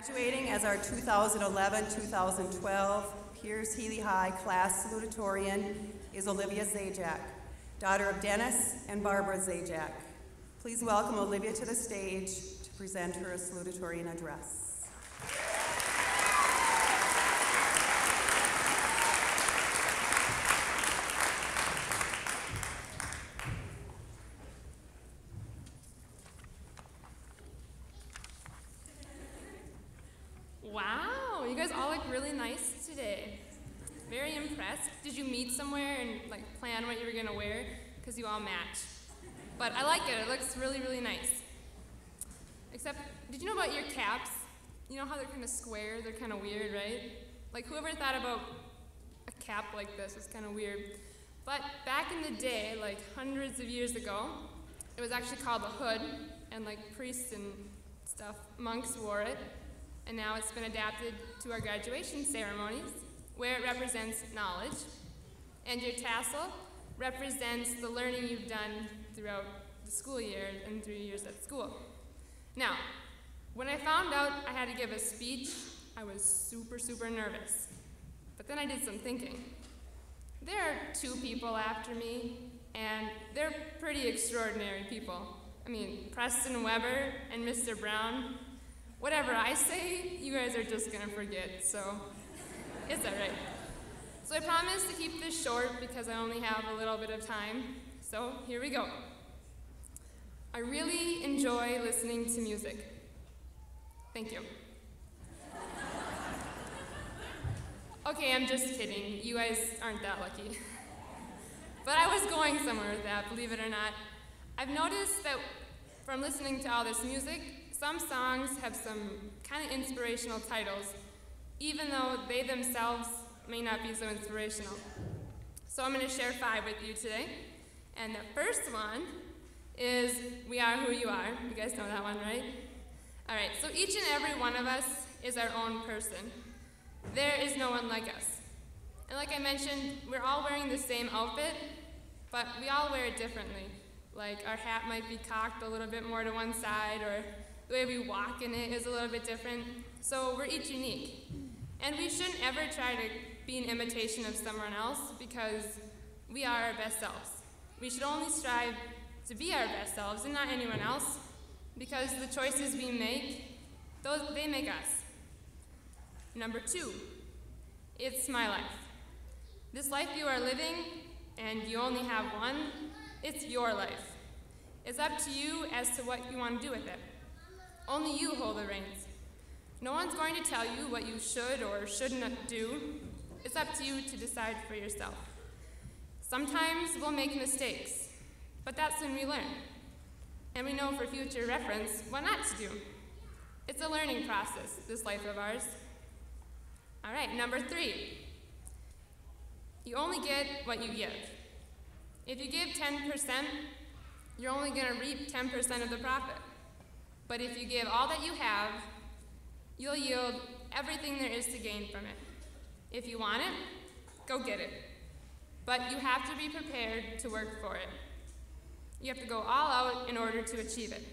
Graduating as our 2011-2012 Pierce Healy High class salutatorian is Olivia Zajac, daughter of Dennis and Barbara Zajac. Please welcome Olivia to the stage to present her salutatorian address. Wow, you guys all look really nice today. Very impressed. Did you meet somewhere and plan what you were gonna wear? Because you all match. But I like it, it looks really, really nice. Except, did you know about your caps? You know how they're kind of square, they're kind of weird, right? Whoever thought about a cap like this was kind of weird. But back in the day, hundreds of years ago, it was actually called a hood, and priests and stuff, monks wore it. And now it's been adapted to our graduation ceremonies, where it represents knowledge, and your tassel represents the learning you've done throughout the school year and 3 years at school. Now, when I found out I had to give a speech, I was super, super nervous. But then I did some thinking. There are 2 people after me, and they're pretty extraordinary people. I mean, Preston Weber and Mr. Brown. Whatever I say, you guys are just gonna forget, so it's all right. So I promise to keep this short because I only have a little bit of time, so here we go. I really enjoy listening to music. Thank you. Okay, I'm just kidding. You guys aren't that lucky. But I was going somewhere with that, believe it or not. I've noticed that from listening to all this music, some songs have some kind of inspirational titles, even though they themselves may not be so inspirational. So I'm going to share 5 with you today. And the first one is We Are Who You Are. You guys know that one, right? All right, so each and every one of us is our own person. There is no one like us. And like I mentioned, we're all wearing the same outfit, but we all wear it differently. Our hat might be cocked a little bit more to one side, or the way we walk in it is a little bit different, so we're each unique. And we shouldn't ever try to be an imitation of someone else because we are our best selves. We should only strive to be our best selves and not anyone else because the choices we make, they make us. Number 2, it's my life. This life you are living, and you only have one, it's your life. It's up to you as to what you want to do with it. Only you hold the reins. No one's going to tell you what you should or shouldn't do. It's up to you to decide for yourself. Sometimes we'll make mistakes, but that's when we learn. And we know for future reference what not to do. It's a learning process, this life of ours. All right, number 3. You only get what you give. If you give 10%, you're only going to reap 10% of the profit. But if you give all that you have, you'll yield everything there is to gain from it. If you want it, go get it. But you have to be prepared to work for it. You have to go all out in order to achieve it.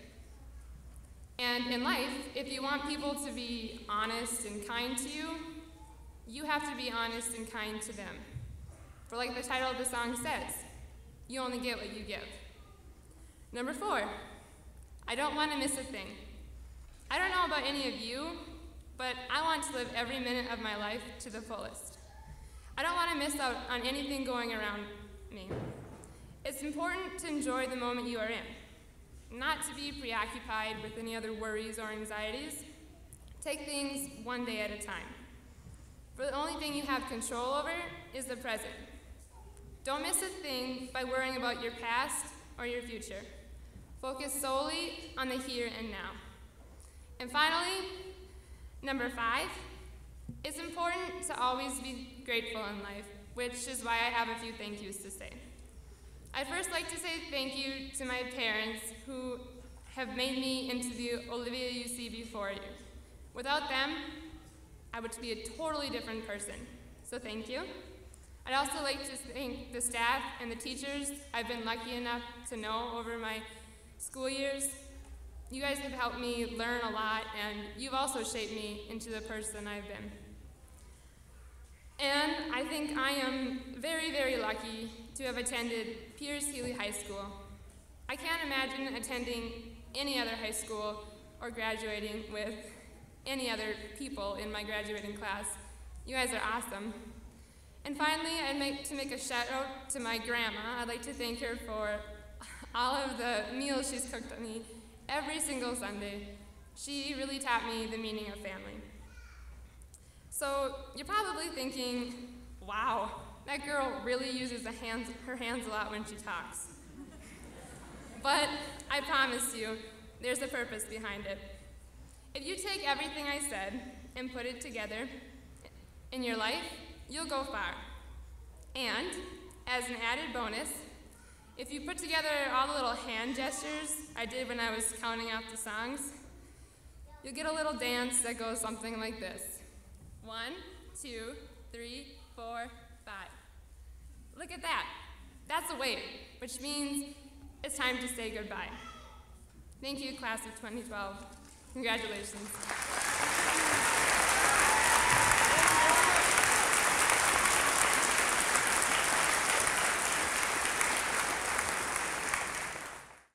And in life, if you want people to be honest and kind to you, you have to be honest and kind to them. For like the title of the song says, you only get what you give. Number 4, I don't want to miss a thing. I don't know about any of you, but I want to live every minute of my life to the fullest. I don't want to miss out on anything going around me. It's important to enjoy the moment you are in, not to be preoccupied with any other worries or anxieties. Take things one day at a time. For the only thing you have control over is the present. Don't miss a thing by worrying about your past or your future. Focus solely on the here and now. And finally, number 5, it's important to always be grateful in life, which is why I have a few thank yous to say. I'd first like to say thank you to my parents who have made me into the Olivia you see before you. Without them, I would be a totally different person, so thank you. I'd also like to thank the staff and the teachers I've been lucky enough to know over my school years. You guys have helped me learn a lot, and you've also shaped me into the person I've been. And I think I am very, very lucky to have attended Pierce Healy High School. I can't imagine attending any other high school or graduating with any other people in my graduating class. You guys are awesome. And finally, I'd like to make a shout out to my grandma. I'd like to thank her for all of the meals she's cooked on me every single Sunday. She really taught me the meaning of family. So you're probably thinking, wow, that girl really uses her hands a lot when she talks. But I promise you, there's a purpose behind it. If you take everything I said and put it together in your life, you'll go far. And as an added bonus, if you put together all the little hand gestures I did when I was counting out the songs, you'll get a little dance that goes something like this. 1, 2, 3, 4, 5. Look at that. That's a wave, which means it's time to say goodbye. Thank you, class of 2012. Congratulations.